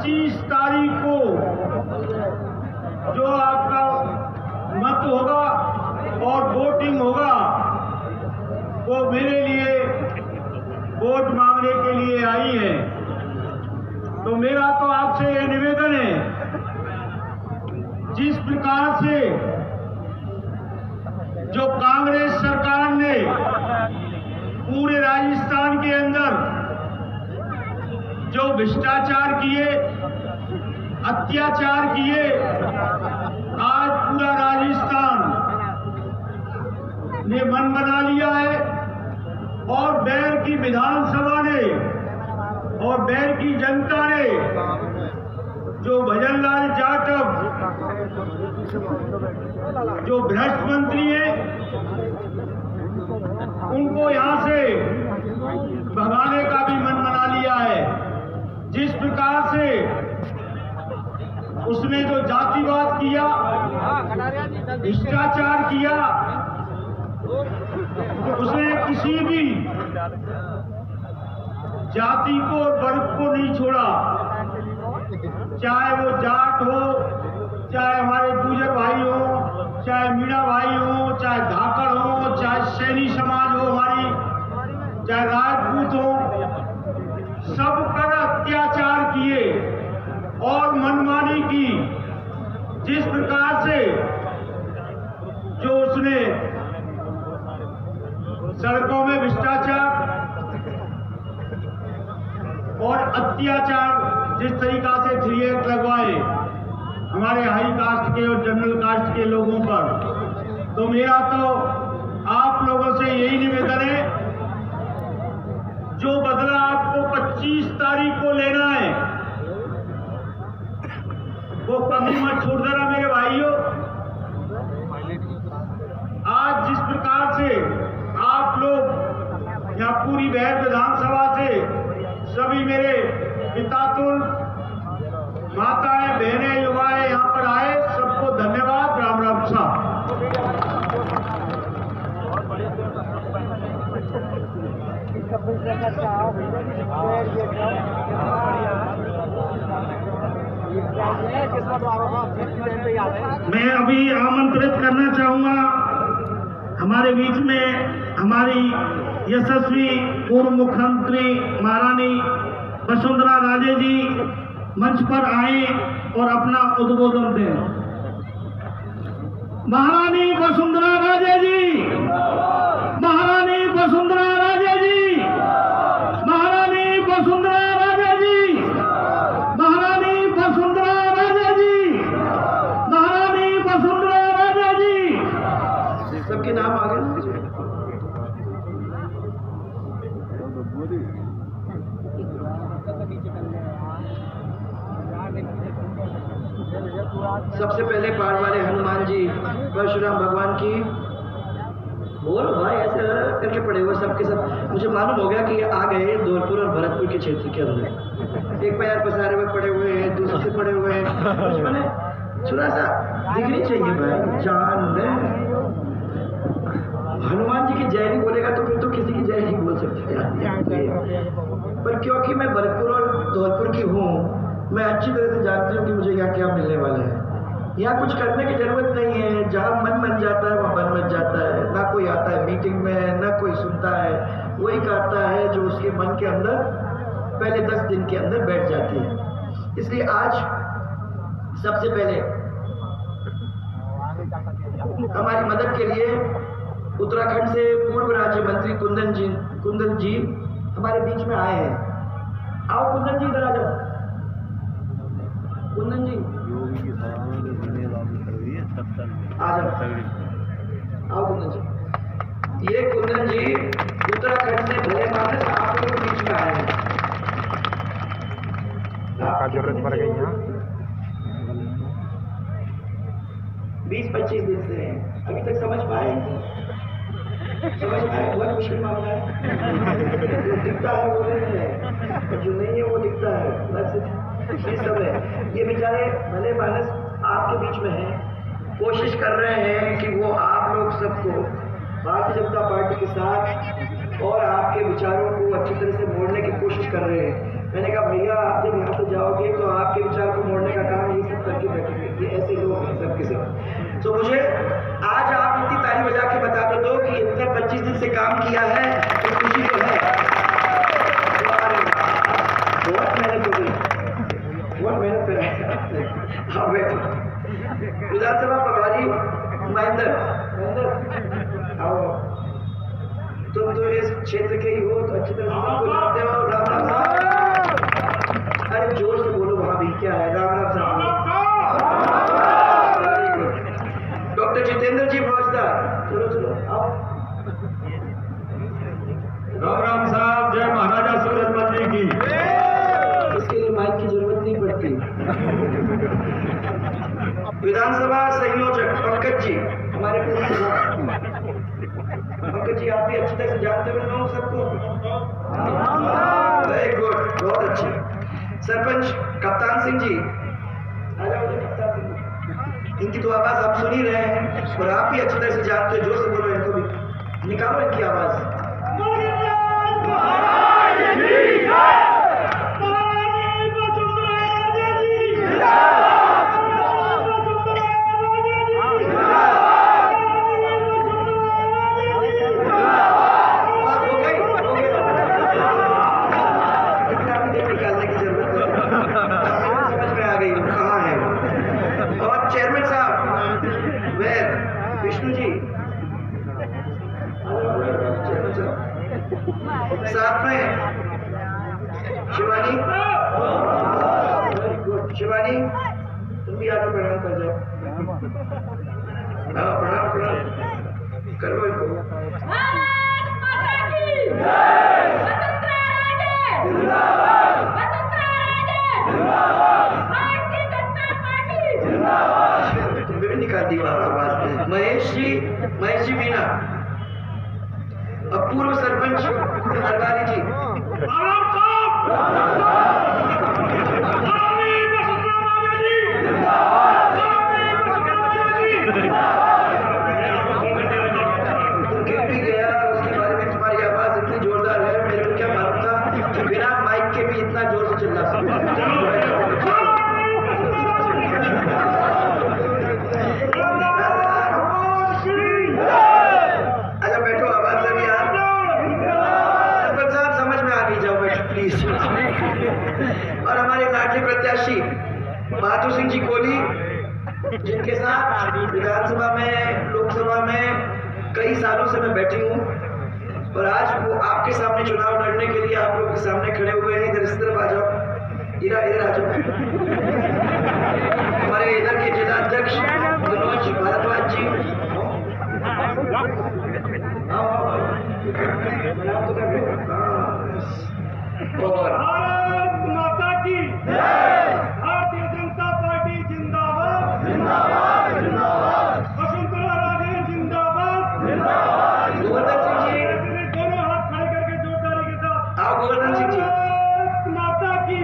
25 तारीख को जो आपका मत होगा और वोटिंग होगा, वो मेरे लिए वोट मांगने के लिए आई है। तो मेरा तो आपसे ये निवेदन है, जिस प्रकार से जो कांग्रेस सरकार ने पूरे राजस्थान के अंदर जो भ्रष्टाचार किए, अत्याचार किए, आज पूरा राजस्थान ने मन बना लिया है और बैर की विधानसभा ने और बैर की जनता ने जो भजनलाल जाटव जो भ्रष्ट मंत्री हैं, उनको यहां से भगाने का भी मन बना लिया है। जिस प्रकार से उसने जो जातिवाद किया, भ्रष्टाचार किया, उसने किसी भी जाति को और वर्ग को नहीं छोड़ा, चाहे वो जाट हो, चाहे हमारे गुर्जर भाई हो, चाहे मीणा भाई हो, चाहे धाकड़ हो, चाहे सैनी समाज हो हमारी, चाहे राजपूत हो, सब पर अत्याचार किए और मनमानी की। जिस प्रकार से जो उसने सड़कों में भ्रष्टाचार और अत्याचार जिस तरीका से 3 एक्ट लगवाए हमारे हाई कास्ट के और जनरल कास्ट के लोगों पर, तो मेरा तो आप लोगों से यही निवेदन है, जो बदला आपको 25 तारीख को लेना है वो कभी मत छोड़ देना मेरे भाइयों। आज जिस प्रकार से आप लोग यहाँ पूरी बहर विधानसभा से सभी मेरे पितातुल माताएं, बहनें, युवाएं यहाँ पर आए, सबको धन्यवाद। राम राम साहब। मैं अभी आमंत्रित करना चाहूंगा हमारे बीच में हमारी यशस्वी पूर्व मुख्यमंत्री महारानी वसुंधरा राजे जी मंच पर आए और अपना उद्बोधन दें। महारानी वसुंधरा राजे जी, महारानी वसुंधरा राजे जी, महारानी वसुंधरा राजे जी, महारानी वसुंधरा राजे जी, महारानी वसुंधरा राजे जी। सबके नाम आ गए। सबसे पहले पाठ वाले हनुमान जी परशुराम भगवान की बोल भाई ऐसे करके पड़े हुए सबके सब। मुझे मालूम हो गया कि ये आ गए धौलपुर और भरतपुर के क्षेत्र के अंदर। एक पैर पसारे हुए पड़े हुए हैं, दूसरे से पड़े हुए हैं। मैंने थोड़ा सा दिखनी चाहिए भाई जान में। हनुमान जी की जय नहीं बोलेगा तो फिर तो किसी की जय नहीं बोल सकते। पर क्योंकि मैं भरतपुर और धौलपुर की हूँ, मैं अच्छी तरह से जानती हूँ कि मुझे यहाँ क्या मिलने वाला है। यहाँ कुछ करने की जरूरत नहीं है, जहाँ मन बन जाता है वहाँ मन बन जाता है। ना कोई आता है मीटिंग में, ना कोई सुनता है, वही करता है जो उसके मन के अंदर पहले 10 दिन के अंदर बैठ जाती है। इसलिए आज सबसे पहले हमारी मदद के लिए उत्तराखंड से पूर्व राज्य मंत्री कुंदन जी हमारे बीच में आए हैं। आओ कुंदन जी, इधर आ जाओ। कुंदन जी आ जाओ, आओ कुंदन जी। ये कुंदन जी उत्तराखंड से भले मानस आप लोगों के बीच में आए हैं। जरूरत पड़ गई यहाँ 20-25 दिन से हैं। अभी तक समझ पाए? समझ पाए? बहुत मुश्किल मामला है। जो दिखता है वो नहीं है, जो नहीं है वो दिखता है। बस ये सब है। ये बेचारे भले मानस आपके बीच में हैं, कोशिश कर रहे हैं कि वो आप लोग सबको भारतीय जनता पार्टी के साथ और आपके विचारों को अच्छी तरह से मोड़ने की कोशिश कर रहे हैं। मैंने कहा भैया आप जब यहाँ से जाओगे तो आपके विचार को मोड़ने का काम ये सब करके बैठेंगे, ये ऐसे लोग हैं सबके सब। तो मुझे आज आप इतनी ताली बजा के बता दो कि इतने 25 दिन से काम किया है तो खुशी तो है। बहुत मेहनत हो गई, बहुत मेहनत करा। हाँ बैठो। विधानसभा प्रभारी महेंद्र आओ, तुम तो इस क्षेत्र के ही हो तो अच्छी तरह सबको जानते हो। राम राम साहब, अरे जोर से बोलो, वहां भी क्या है? राम राम साहब। डॉक्टर जितेंद्र जी फौजदार, चलो चलो आओ। राम राम साहब, जय महाराजा सूरजमल जी की। इसके लिए माइक की जरूरत नहीं पड़ती। विधानसभा संयोजक पंकज जी, हमारे पंकज जी आप भी अच्छी तरह से जानते हो लोग सबको। वेरी गुड, बहुत अच्छे। सरपंच कप्तान सिंह जी, आ जाओ कप्तान सिंह जी। इनकी तो आवाज आप सुन ही रहे हैं और आप भी अच्छी तरह से जानते हो। जोर से बोलो, इनको भी निकालो इनकी आवाज। साथ में शिवानी, शिवानी तुम भी आगे प्रणाम कर जाओ। प्रणाम प्रणाम करो इनको। तुम्हें भी निकाल दी आवाज। महेश जी मीना, पूर्व सरपंच अरवाली जी। गिर भी गया, उसके बारे में तुम्हारी आवाज इतनी जोरदार है, मेरे को क्या मालूम था कि बिना माइक के भी इतना जोर से चिल्ला सकते। और हमारे लाडले प्रत्याशी बहादुर सिंह जी कोहली, जिनके साथ विधानसभा में, लोकसभा में कई सालों से मैं बैठी हूँ और आज वो आपके सामने चुनाव लड़ने के लिए आप लोग के सामने खड़े हुए हैं। इधर इस तरफ आ जाओ, इधर आ जाओ। हमारे इधर के जिलाध्यक्ष मनोज भारद्वाज जी, और भारत माता की भारतीय जनता पार्टी जिंदाबाद जिंदाबाद जिंदाबाद। वसुंधरा राजे जिंदाबाद जिंदाबाद। गोवर्धन सिंह जी, दोनों हाथ खड़े करके जोरदारी के साथ आओ गोवर्धन सिंह जी। भारत माता की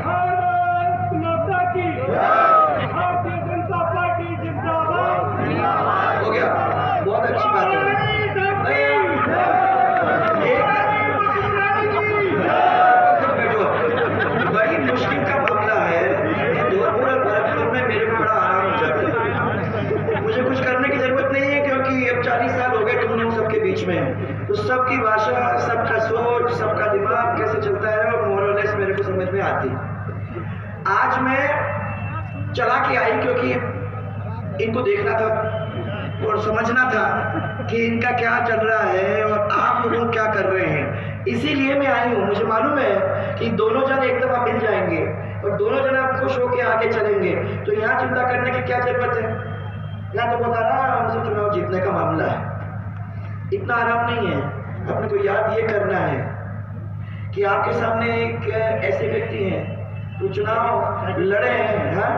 भारत माता की भारतीय जनता पार्टी जिंदाबाद जिंदाबाद। हो गया, बहुत अच्छी बात है। बड़ी मुश्किल का मामला है। धौलपुर और भरतपुर में मेरे को बड़ा आराम हो जाता है। मुझे कुछ करने की जरूरत नहीं है, क्योंकि अब 40 साल हो गए तुम लोग सबके बीच में, तो सबकी भाषा, सबका सोच, सबका दिमाग कैसे चलता है और मोरलेस मेरे को समझ में आती। आज मैं चला के आई क्योंकि इनको देखना था और समझना था कि इनका क्या चल रहा है और आप लोग क्या कर रहे हैं। इसीलिए मैं आई हूँ। मुझे मालूम है कि दोनों जन एक दफा मिल जाएंगे और दोनों जन आप खुश होकर आगे चलेंगे, तो यहाँ चिंता करने की क्या जरूरत है। यहाँ तो बहुत आराम से चुनाव जीतने का मामला है, इतना आराम नहीं है। अपने को याद ये करना है कि आपके सामने एक ऐसे व्यक्ति हैं जो चुनाव लड़े हैं। हाँ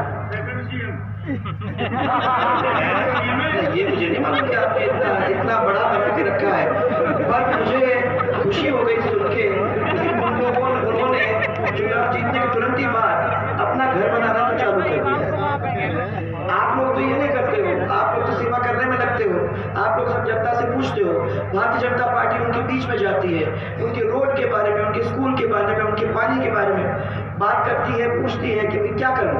ये मुझे नहीं मालूम कि आपने इतना बड़ा बना के रखा है, पर मुझे खुशी हो गई सुन के कि उन्होंने चुनाव जीतने के तुरंत ही बाद अपना घर बनाना तो चालू कर दिया। आप लोग तो ये नहीं करते हो, आप लोग तो सेवा करने में लगते हो। आप लोग सब जनता से पूछते हो। भारतीय जनता पार्टी उनके बीच में जाती है, उनके रोड के बारे में, उनके स्कूल के बारे में, उनके पानी बात करती है, पूछती है कि भाई क्या करूं।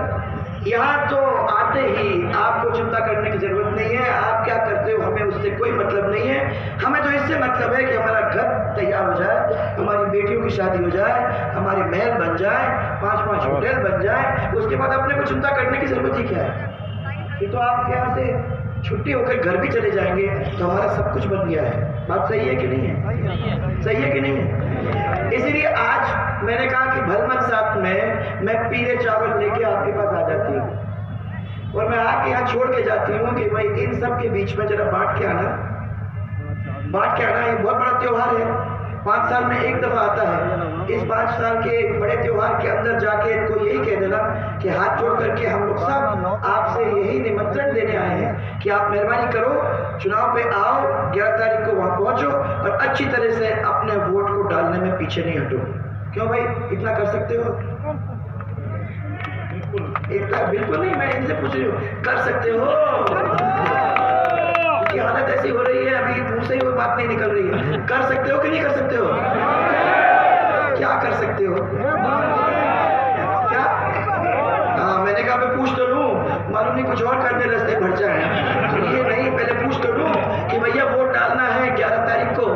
यहाँ तो आते ही आपको चिंता करने की जरूरत नहीं है, आप क्या करते हो हमें उससे कोई मतलब नहीं है। हमें तो इससे मतलब है कि हमारा घर तैयार हो जाए, हमारी बेटियों की शादी हो जाए, हमारे महल बन जाए, 5-5 होटल बन जाए, उसके बाद अपने को चिंता करने की जरूरत ही क्या है। ये तो आप यहाँ से छुट्टी होकर घर भी चले जाएंगे तो हमारा सब कुछ बन गया है। बात सही है कि नहीं है? सही है कि नहीं है? इसीलिए आज मैंने कहा कि भलमन साथ में मैं पीले चावल लेके आपके पास आ जाती हूँ और मैं आके यहाँ छोड़ के जाती हूँ कि भाई इन सब के बीच में जरा बांट के आना। ये बहुत बड़ा त्योहार है, 5 साल में एक दफा आता है। इस 5 साल के बड़े त्योहार के अंदर जाके इनको यही कह देना कि हाथ जोड़ करके हम लोग सब आपसे यही निमंत्रण देने आए हैं कि आप मेहरबानी करो, चुनाव पे आओ, 11 तारीख को वहां पहुंचो और अच्छी तरह से अपने वोट को डालने में पीछे नहीं हटो। क्यों भाई, इतना कर सकते हो? इतना बिल्कुल नहीं, मैं इनसे पूछ रही हूँ, कर सकते हो? की हालत ऐसी हो रही है, अभी मुंह से ही वो बात नहीं निकल रही है। कर सकते हो कि नहीं कर सकते हो? क्या कर सकते हो? क्या? हाँ, मैंने कहा मैं पूछ तो लूं, मालूम नहीं कुछ और करने रास्ते भर जाए। ये नहीं, पहले पूछ तो लूं कि भैया वोट डालना है 11 तारीख को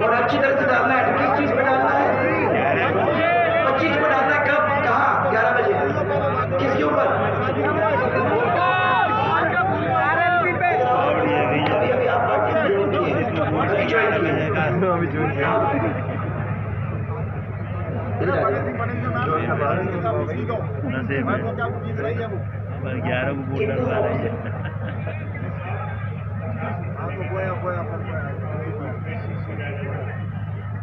और अच्छी तरह से डालना है, तो किस चीज पे डालना है? 25 को डालना है। कब, कहाँ? 11 बजे। किसके ऊपर?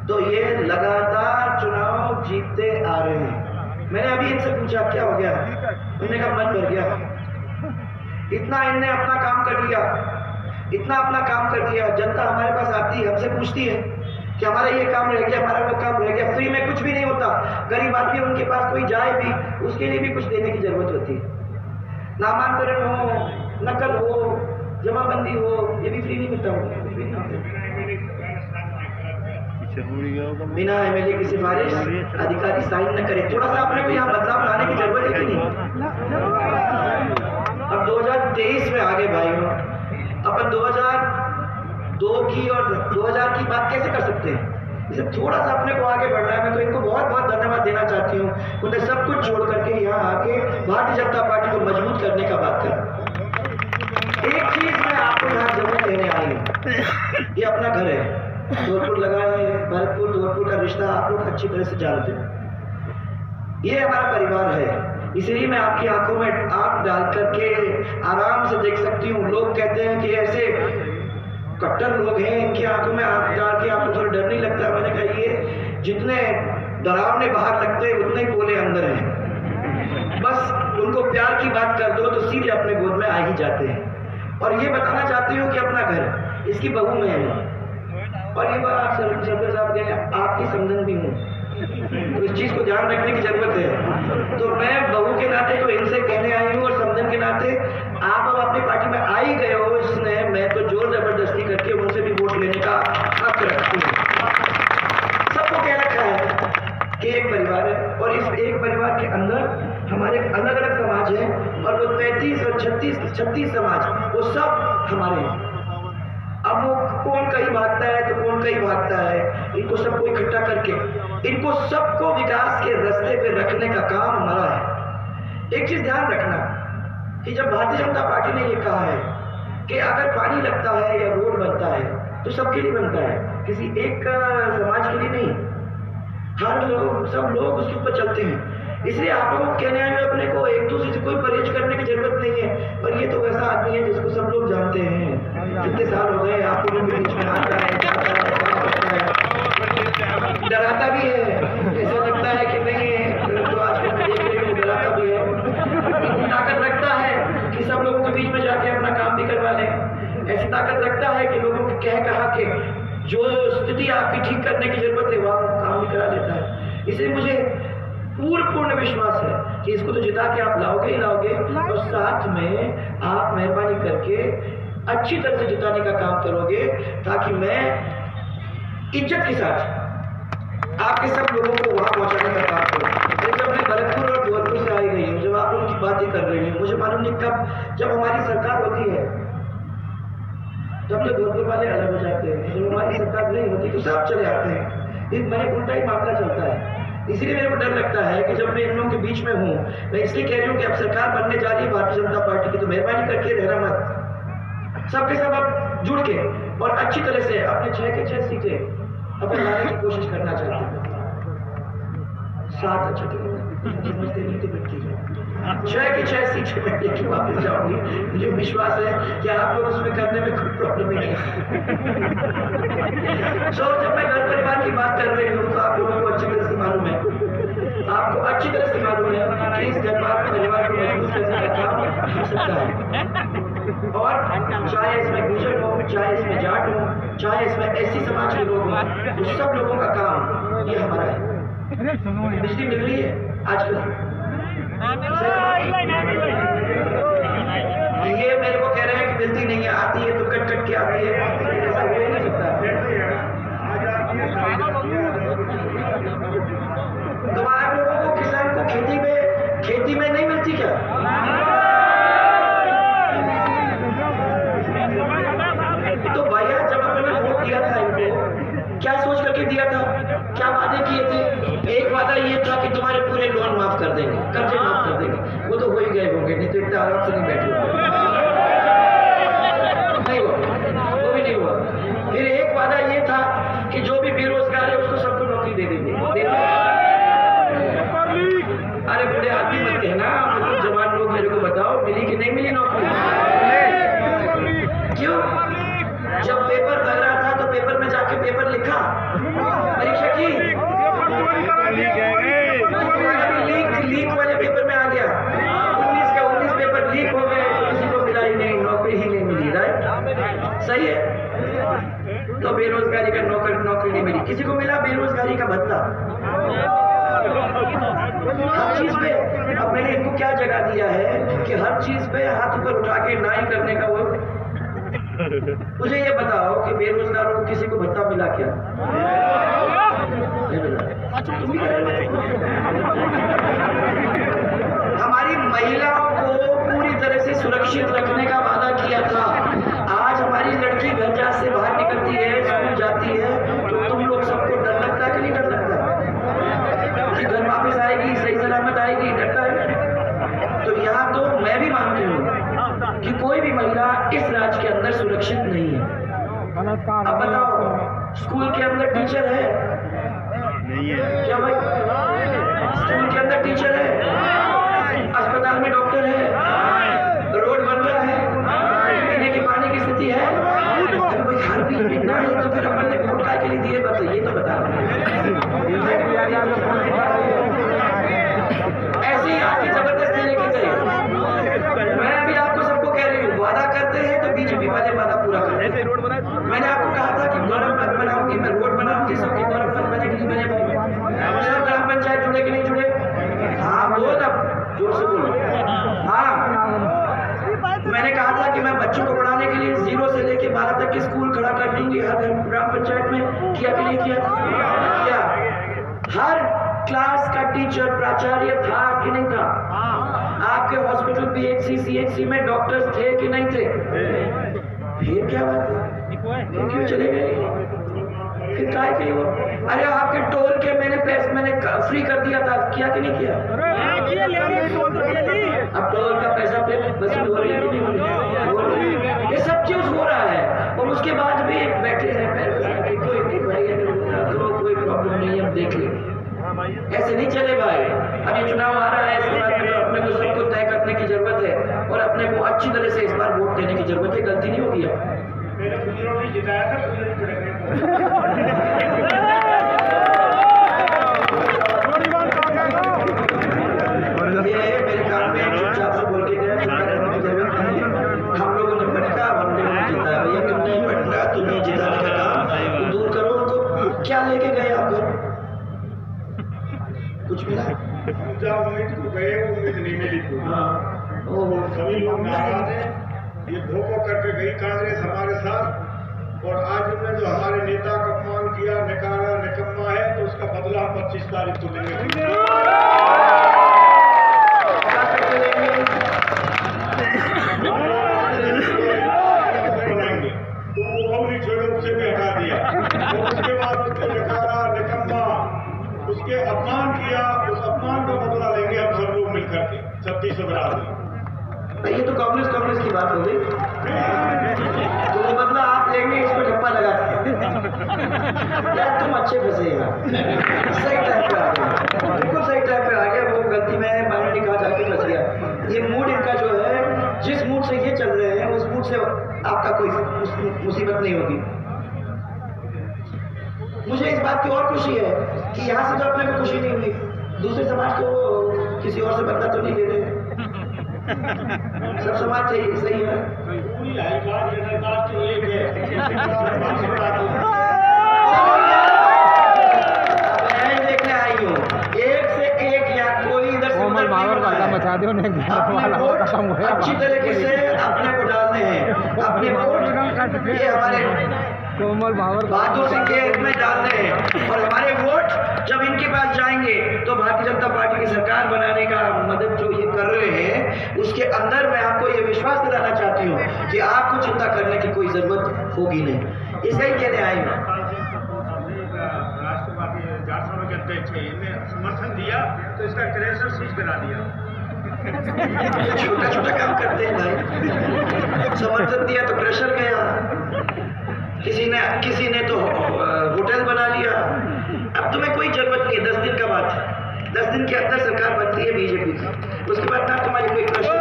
तो ये लगातार चुनाव जीतते आ रहे हैं। मैंने अभी इनसे पूछा क्या हो गया, उन्होंने कहा मन भर गया। इतना इनने अपना काम कर लिया, इतना अपना काम कर दिया। जनता हमारे पास आती है, हमसे पूछती है कि हमारा ये काम रह गया, हमारा वो काम रह गया। फ्री में कुछ भी नहीं होता। गरीब आदमी उनके पास कोई जाए भी, उसके लिए भी कुछ देने की जरूरत होती है। नामांतरण हो, नकल हो, जमाबंदी हो, ये भी फ्री नहीं मिलता होगा, कुछ भी नहीं। बिना एमएलए की सिफारिश अधिकारी साइन न करे। थोड़ा सा अपने को यहाँ बदलाव लाने की जरूरत है कि नहीं? अब 2023 में आगे भाइयों, अपन 2002 की और 2000 की बात कैसे कर सकते हैं? इसे थोड़ा सा अपने को आगे बढ़ना है। मैं तो इनको बहुत बहुत धन्यवाद देना चाहती हूँ, उन्हें सब कुछ छोड़ करके यहाँ आके भारतीय जनता पार्टी को मजबूत करने का बात कर। एक चीज मैं आपको यहाँ जरूर कहने आई हूँ, ये अपना घर है, धौलपुर लगा है, भरतपुर धौलपुर का रिश्ता आप लोग अच्छी तरह से जानते हैं। ये हमारा परिवार है, इसलिए मैं आपकी आंखों में आंख डाल करके आराम से देख सकती हूँ। लोग कहते हैं कि ऐसे कट्टर लोग हैं, इनकी आंखों में आंख डाल के आपको थोड़ा डर नहीं लगता? मैंने कहा ये जितने डरावने बाहर लगते हैं उतने ही बोले अंदर हैं। बस उनको प्यार की बात कर दो तो सीधे अपने गोद में आ ही जाते हैं। और ये बताना चाहती हूँ कि अपना घर, इसकी बहू में है और ये बात सरदार साहब के आपकी समझन भी हूँ, तो इस चीज को ध्यान रखने की जरूरत है। तो मैं बहू के नाते तो इनसे कहने आई हूँ और समझन के नाते आप अब अपनी पार्टी में आ ही गए हो, इसने मैं तो जोर जबरदस्ती करके उनसे भी वोट लेने का हक रखती हूँ। सबको कह रखा है कि एक परिवार है और इस एक परिवार के अंदर हमारे अलग अलग समाज हैं और वो 35 और 36 समाज वो सब हमारे हैं। अब वो कौन कहीं भागता है तो कौन कहीं भागता है, इनको सबको इकट्ठा करके इनको सबको विकास के रास्ते पे रखने का काम हमारा है। एक चीज ध्यान रखना कि जब भारतीय जनता पार्टी ने ये कहा है कि अगर पानी लगता है या रोड बनता है तो सबके लिए बनता है, किसी एक समाज के लिए नहीं। हर लोग, सब लोग उसके ऊपर चलते हैं। इसलिए आप लोगों को कहने आए अपने को एक दूसरे से कोई परहेज करने की जरूरत नहीं है। और ये तो वैसा आदमी है जिसको सब लोग जानते हैं, कितने साल हो गए आप लोगों के बीच में आता है, डराता भी है, ऐसा लगता है कि नहीं, तो आजकल मैं देख रही हूँ डराता भी है। ताकत रखता है कि सब लोगों के बीच में जाके अपना काम भी करवा ले। ऐसी ताकत रखता है कि लोगों को कहा के जो स्थिति आपकी ठीक करने की जरूरत है वहाँ काम भी करा लेता है। इसलिए मुझे पूर्ण विश्वास है कि इसको तो जिता के आप लाओगे ही लाओगे और साथ में आप मेहरबानी करके अच्छी तरह से जिताने का काम करोगे ताकि मैं इज्जत के साथ आपके सब लोगों को वहां पहुंचाने का काम करूं। जब मैं भरतपुर जब हमारी सरकार होती है तब तो धौलपुर वाले अलग हो जाते हैं, जब हमारी सरकार नहीं होती तो सब चले आते हैं। इस मैंने उल्टा ही मामला चलता है। इसलिए मेरे को डर लगता है कि जब मैं इन लोगों के बीच में हूँ, मैं इसलिए कह रही हूँ कि अब सरकार बनने जा रही है भारतीय जनता पार्टी की, तो मेहरबानी करके रहना मत, सबके सब अब जुड़ के और अच्छी तरह से अपने 6 के 6 सीटें अपन लाने की कोशिश करना चाहते हैं। 7 अच्छे समझते नहीं तो बैठ कीजिए, 6 की 6 सीटें मैं लेके वापस जाऊंगी। मुझे विश्वास है कि आप लोग उसमें करने में कोई प्रॉब्लम नहीं है। जब मैं घर परिवार की बात कर रही हूँ तो आप लोगों को अच्छी तरह से मालूम है, आपको अच्छी तरह से मालूम है कि इस परिवार को मजबूत करने का काम हो सकता है। और चाहे इसमें गुजर हो, चाहे इसमें जाट हो, चाहे इसमें ऐसी समाज के लोग हों, तो सब लोगों का काम ये हमारा है। बिजली मिल रही है आजकल, ये मेरे को कह रहे हैं कि मिलती नहीं है, आती है तो कट कट के आती है, ऐसा हो ही नहीं सकता। तो आप लोगों को, किसान को खेती में नहीं मिलती क्या? तो भैया जब आपने वोट दिया था इनको, क्या सोच करके दिया था, क्या वादे किए थे? एक वादा ये था कि तुम्हारे पूरे लोन माफ कर देंगे, कर्जे माफ कर देंगे। वो तो हो ही गए होंगे, नहीं तो इतना आराम से नहीं बैठे होंगे, नहीं हुआ, वो भी नहीं हुआ। फिर एक वादा ये था कि जो भी बेरोजगार है उसको सबको नौकरी दे देंगे। अरे बूढ़े आदमी मत कहना, मतलब जवान लोग मेरे को बताओ, मिली कि नहीं मिली नौकरी? क्यों? जब पेपर लग रहा था तो पेपर में जाके पेपर लिखा, परीक्षा की, लीक वाले पेपर में आ गया, 19 के 19 पेपर लीक हो गए, किसी को मिला ही नहीं, नौकरी ही नहीं मिली। राइट, सही है। तो बेरोजगारी का नौकरी नहीं मिली, किसी को मिला बेरोजगारी का भत्ता, हर चीज पे। अब मैंने इनको क्या जगह दिया है कि हर चीज पे हाथ ऊपर उठा के ना ही करने का वो। मुझे ये बताओ कि बेरोजगारों को किसी को भत्ता मिला क्या? नहीं मिला। हमारी महिलाओं को पूरी तरह से सुरक्षित रखने का वादा किया था। आज हमारी लड़की घर जा से बाहर निकलती है, स्कूल जाती है, तो तुम लोग सबको डर लगता है कि नहीं डर लगता कि घर वापस आएगी, सही सलामत आएगी? डरता है। तो यहाँ तो मैं भी मानती हूँ कि कोई भी महिला इस राज्य के अंदर सुरक्षित नहीं है। अब बताओ, स्कूल के अंदर टीचर है क्या भाई? स्कूल के अंदर टीचर है, अस्पताल में डॉक्टर है, रोड बन रहा है, पीने के पानी की स्थिति है। अरे भाई हर भी इतना है तो फिर अपन ने वोट के लिए दिए, बताइए तो बता। ऐसी आपकी जबरदस्ती लेके गई। मैं अभी आपको सबको कह रही हूँ, वादा करते हैं तो बीजेपी वाले वादा पूरा करते हैं। मैंने आपको कहा था कि गौरव पथ बनाऊंगी, मैं रोड बनाऊंगी, सबकी गौरव पथ बनेगी, नहीं बनेगी? सब ग्राम पंचायत जुड़े कि नहीं जुड़े? हाँ बोल, अब जोर से बोलो। हाँ, मैंने कहा था कि मैं बच्चों को पढ़ाने के लिए 0 से लेके 12 तक के स्कूल खड़ा कर दूंगी हर ग्राम पंचायत में। किया कि नहीं किया? हर क्लास का टीचर प्राचार्य था कि नहीं था? आपके हॉस्पिटल पीएचसी सीएचसी में डॉक्टर्स थे कि नहीं थे? फिर क्या बात है, क्यों चले गए? फिर काय के वो? अरे आपके टोल के मैंने फ्री कर दिया था, किया कि नहीं किया? अब टोल का पैसा पे वसूल हो रही है कि नहीं? ये सब चीज हो रहा है और उसके बाद भी बैठे हैं कोई प्रॉब्लम नहीं, हम देख लेंगे। ऐसे नहीं चले भाई। अब ये चुनाव आ रहा है, इसके बाद तो अपने को सबको तय करने की जरूरत है और अपने को अच्छी तरह से इस बार वोट देने की जरूरत है। गलती नहीं होगी। ये मेरे काम में चुपचाप से बोल के गया, हम लोगों ने भटका, हम लोगों ने जिताया। भैया तुमने भटका, तुम्हें जिताने का काम तो दूर करो। उनको क्या लेके गए आप घर? कुछ मिला? गए उम्मीद नहीं मिली। सभी लोग नाराज हैं। ये धोखा करके गई कांग्रेस हमारे साथ और आज उन्होंने जो हमारे नेता का अपमान किया, निकाला, निकम्मा है, तो उसका बदला 25 तारीख को लेंगे। अपमान किया, उस अपमान का बदला लेंगे हम सब लोग मिलकर के 36 बरादरी। ये तो कांग्रेस की बात हो गई, तो वो बदला आप लेंगे, इसको ठप्पा लगा यार तुम अच्छे फंसे यार, सही टाइम पे आ गया, बिल्कुल सही टाइम पे आ गया। वो गलती में मैंने नहीं कहा, जाके फंस गया। ये मूड इनका जो है, जिस मूड से ये चल रहे हैं उस मूड से आपका कोई मुसीबत नहीं होगी। मुझे इस बात की और खुशी है कि यहाँ से तो अपने को खुशी नहीं हुई, दूसरे समाज को किसी और से बदला तो नहीं ले रहे, सब समाज सही है। पूरी हाईकास्ट इंटरकास्ट एक है। देखने आई हूँ एक से एक, या कोई इधर से उधर मचा दो अच्छी तरीके से अपने को डालने हैं, अपने वोट ये हमारे कोमल बहादुर सिंह के हित में डालने हैं, और हमारे वोट जब इनके पास जाएंगे तो भारतीय जनता पार्टी की सरकार बनाने का मदद जो ये कर रहे हैं, उसके अंदर मैं आपको ये विश्वास दिलाना चाहती हूँ कि आपको चिंता करने की कोई जरूरत होगी नहीं। इसे ही कहने आई हूँ। राष्ट्रवादी झारखंड के अध्यक्ष ने समर्थन दिया तो इसका क्रेशर सीज करा दिया। छोटा छोटा काम करते हैं भाई, समर्थन दिया तो क्रेशर गया, किसी ने तो होटल बना लिया। अब तुम्हें कोई जरूरत नहीं है, 10 दिन का बात है, 10 दिन के अंदर सरकार बनती है बीजेपी की, उसके बाद ना तुम्हारी कोई प्रश्न,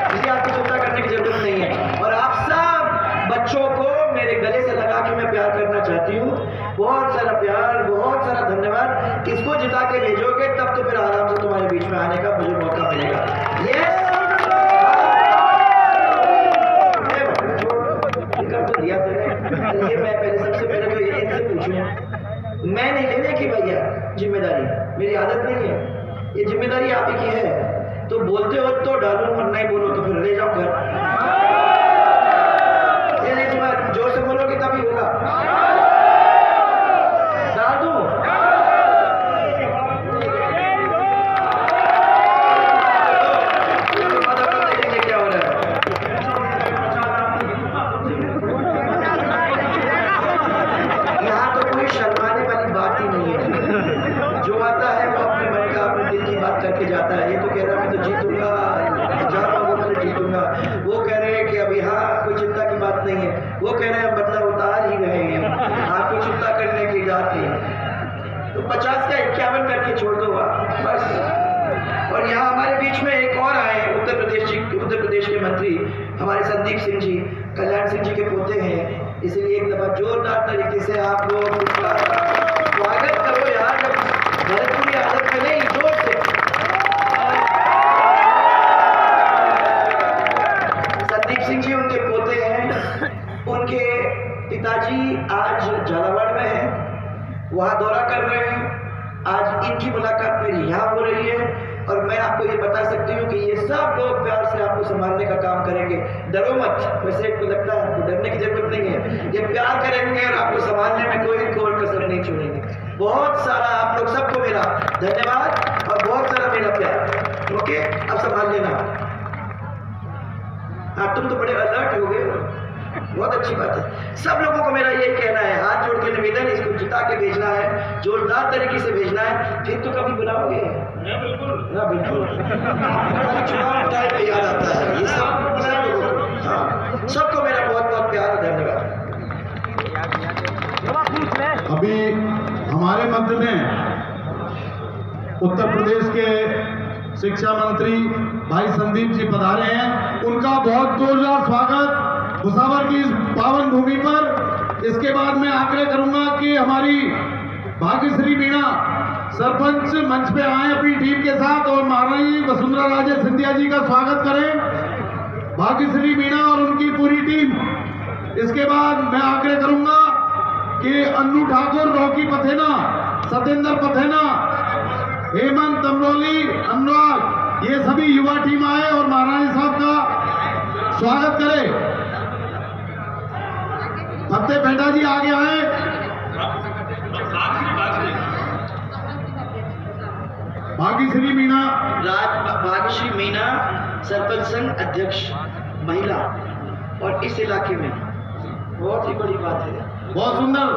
इसलिए आपको चिंता करने की जरूरत नहीं है। और आप सब बच्चों को मेरे गले से लगा के मैं प्यार करना चाहती हूँ, बहुत सारा प्यार, बहुत सारा धन्यवाद। इसको जिता के भेजोगे तब तो फिर आराम से तुम्हारे बीच में आने का मुझे मौका मिलेगा। ये मैं सबसे पहले तो ये इनसे पूछूं, मैं नहीं लेने की भैया जिम्मेदारी, मेरी आदत नहीं है, ये जिम्मेदारी आप ही की है, तो बोलते हो तो डालो और नहीं बोलो तो फिर ले जाओ घर। ये नहीं, तुम्हारा जोर से बोलोगे तभी होगा, डाल दूं। क्या हो रहा है? शर्माने वाली बात ही नहीं है, जो आता है वो अपने मन का, अपने दिल की बात करके जाता है। ये तो कह रहा है मैं तो जीतूंगा, मैं जीतूंगा, वो कह रहे हैं कि अभी हाँ कोई चिंता की बात नहीं है, वो कह रहे हैं मतलब उतार ही रहे हैं, आपको चिंता करने की बात नहीं, तो 50 का 51 करके छोड़ दो बस। और यहाँ हमारे बीच में एक और आए उत्तर प्रदेश के मंत्री हमारे संदीप सिंह जी, कल्याण सिंह जी के पोते हैं, इसलिए एक दफा जोरदार तरीके से आप लोग उसका स्वागत करो यार, जब भरतपुरी आदत में नहीं, जोर से। संदीप सिंह जी उनके पोते हैं, उनके पिताजी आज झालावाड़ में हैं, वहाँ दौरा कर रहे हैं। आज इनकी मुलाकात मेरी यहाँ हो रही है, और मैं आपको ये बता सकती हूँ कि ये सब लोग प्यार से आपको संभालने का काम करेंगे, डरो मत। वैसे आपको लगता है आपको डरने की जरूरत नहीं है, ये प्यार करेंगे और आपको संभालने में कोई कसर नहीं छोड़ेंगे। बहुत सारा आप लोग सबको मेरा धन्यवाद और बहुत सारा मेरा प्यार। ओके, अब संभाल लेना। हाँ, तुम तो बड़े अलर्ट हो गए, बहुत अच्छी बात है। सब लोगों को मेरा यही कहना है, हाथ जोड़ के निवेदन, इसको जिता के भेजना है, जोरदार तरीके से भेजना है, फिर तो कभी बुलाओगे? बिल्कुल। चुनाव टाइम पे याद आता है ये सब लोगों को। हाँ, सबको मेरा बहुत बहुत प्यार और धन्यवाद। अभी हमारे मध्य में उत्तर प्रदेश के शिक्षा मंत्री भाई संदीप जी पधारे हैं, उनका बहुत जोरदार स्वागत भुसावर की इस पावन भूमि पर। इसके बाद मैं आग्रह करूंगा कि हमारी भाग्यश्री मीणा सरपंच मंच पे आए अपनी टीम के साथ और महारानी वसुंधरा राजे सिंधिया जी का स्वागत करें, भाग्यश्री मीणा और उनकी पूरी टीम। इसके बाद मैं आग्रह करूंगा कि अन्नू ठाकुर, रॉकी पथेना, सत्येंद्र पथेना, हेमंत अमरोली, अनुराग, ये सभी युवा टीम आए और महारानी साहब का स्वागत करें। फतेह पेंडा जी आगे आए। भाग्यश्री मीणा, भाग्यश्री मीणा सरपंच संघ अध्यक्ष महिला, और इस इलाके में बहुत ही बड़ी बात है बहुत सुंदर।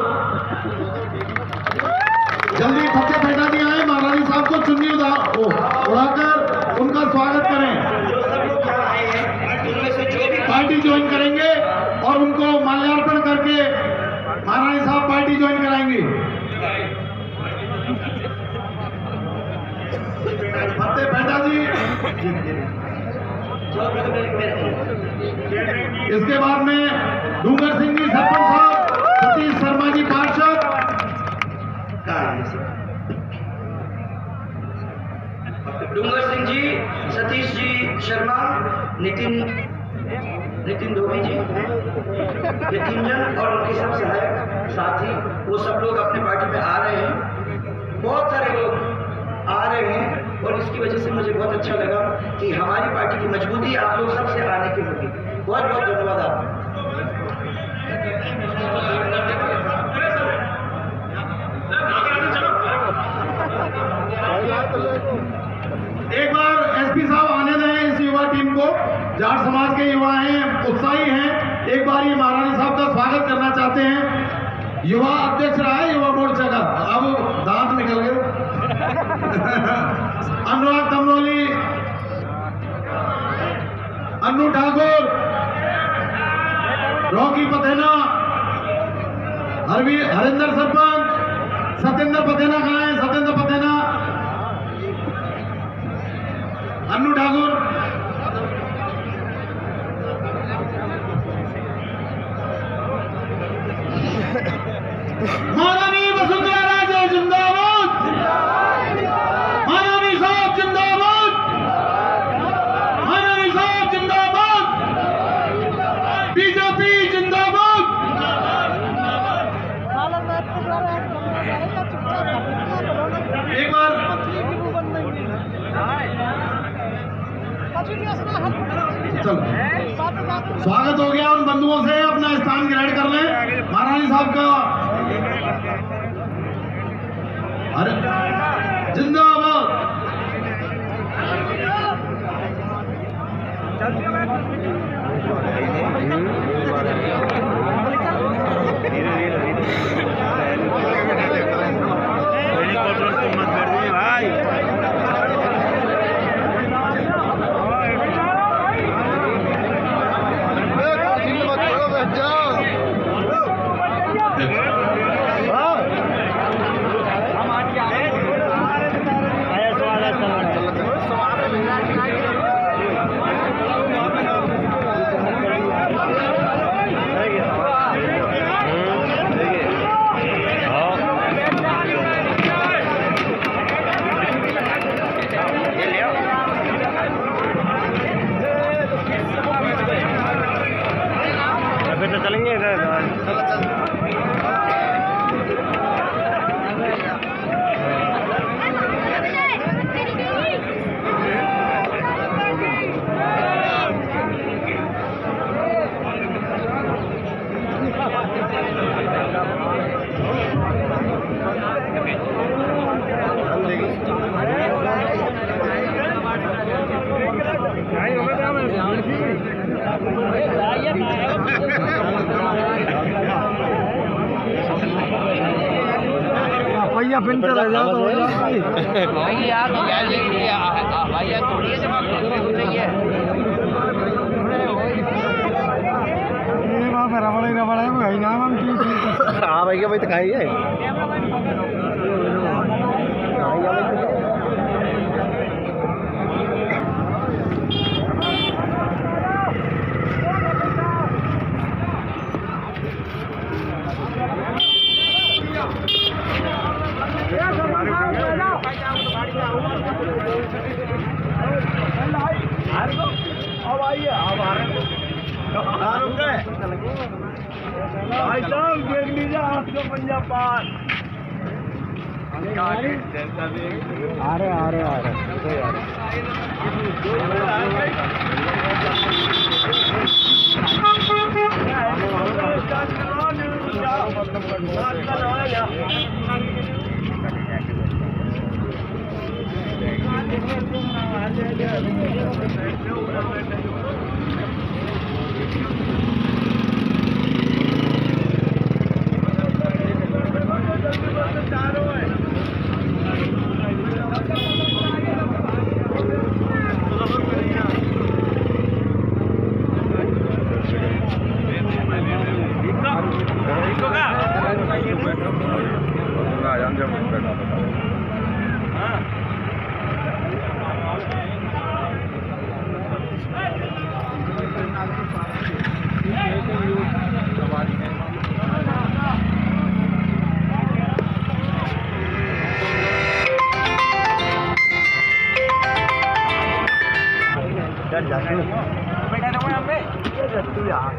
जल्दी फतेह पेटा जी आए, महारानी साहब को चुन्नी उड़ाकर उनका स्वागत करें। जो सब लोग यहाँ आए हैं उनमें से जो भी पार्टी ज्वाइन करेंगे और उनको माल्यार्पण करके महारानी साहब पार्टी ज्वाइन कराएंगे। फतेह पेटा जी, इसके बाद में डूंगर सिंह जी सरपंच साहब, सतीश शर्मा जी पार्षद, डूंगर सिंह जी, सतीश जी शर्मा, नितिन धोबी जी, ये 3 जन और उनके सब सहायक साथी, वो सब लोग अपने पार्टी में आ रहे हैं। बहुत सारे लोग आ रहे हैं और इसकी वजह से मुझे बहुत अच्छा लगा कि हमारी पार्टी की मजबूती आप लोग सबसे आने की होगी। बहुत बहुत धन्यवाद आपका। एक बार एसपी साहब आने दें इस युवा टीम को। जाट समाज के युवा हैं, उत्साही हैं। एक बार ये महारानी साहब का स्वागत करना चाहते हैं। युवा अध्यक्ष रहा है युवा मोर्चा का, अब दांत निकल गए। अनुराग तमरोली, अन्नू ठाकुर, रॉकी पथेना, हरिंदर सरपंच, सत्येंद्र पथेना कहाँ है? सत्येंद्र पथेना, अन्नू ठाकुर, महारानी वसुंधरा राजे जिंदाबाद, महारानी साहब जिंदाबाद, महारानी साहब जिंदाबाद, बीजेपी जिंदाबाद। एक बार चलो, स्वागत हो गया। उन बंधुओं से अपना स्थान ग्रहण कर लें। महारानी साहब का अरे जिंदाबाद। भैया पिन चला जाओ तो हो जाएगी। भैया भैया थोड़ी है जब चाहिए ये वहाँ पे रबड़ है भाई नाम हम की। हाँ भैया भाई तो खाइए। अब आइए, अब आ रहे भाई साहब देख लीजिए आपका पंजाब पार आ रहे बेटा देखो यहाँ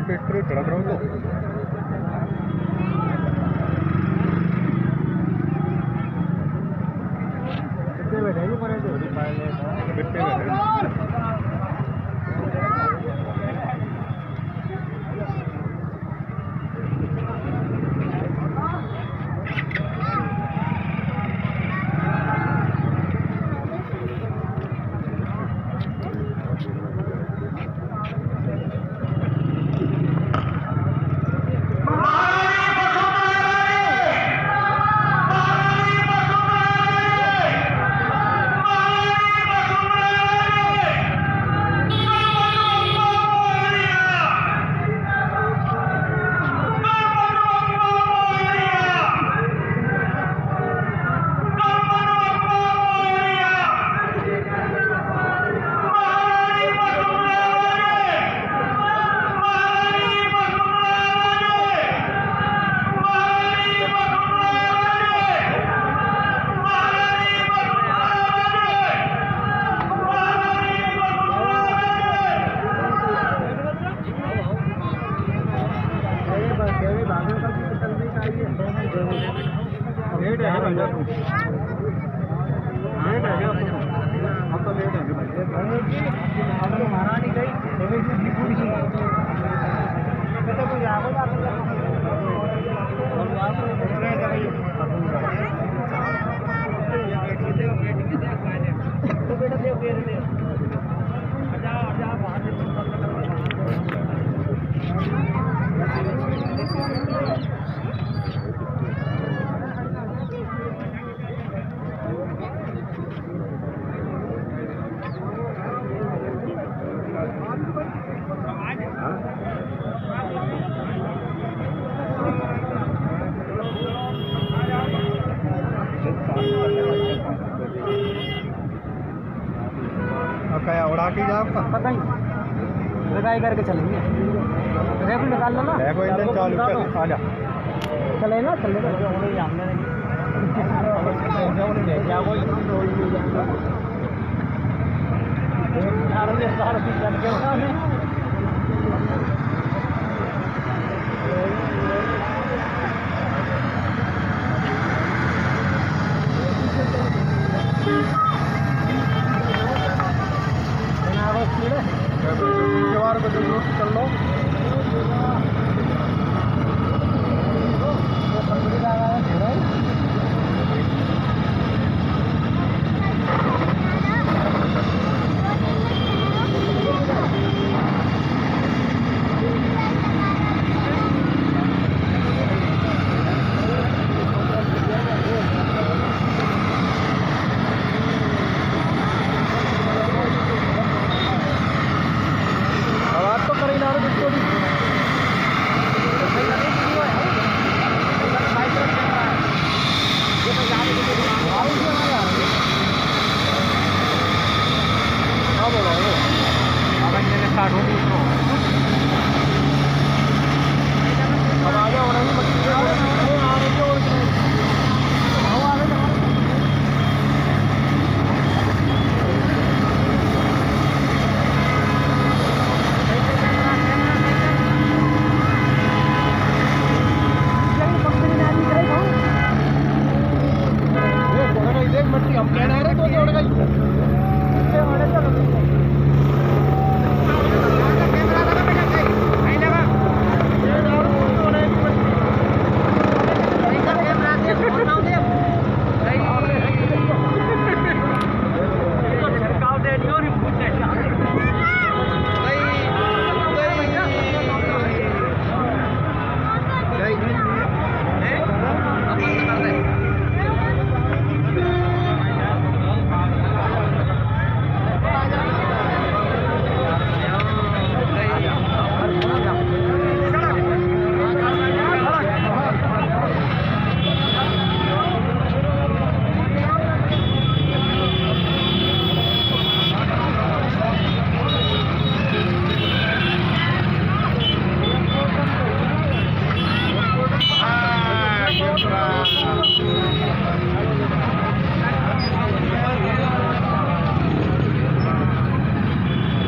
पे खड़ा रहो क्या उड़ा के जा आपका पता ही लगाई करके चलेंगे रेप निकाल लो ना रेप इंजन चालू कर आ जा चले ना चले ना क्या कोई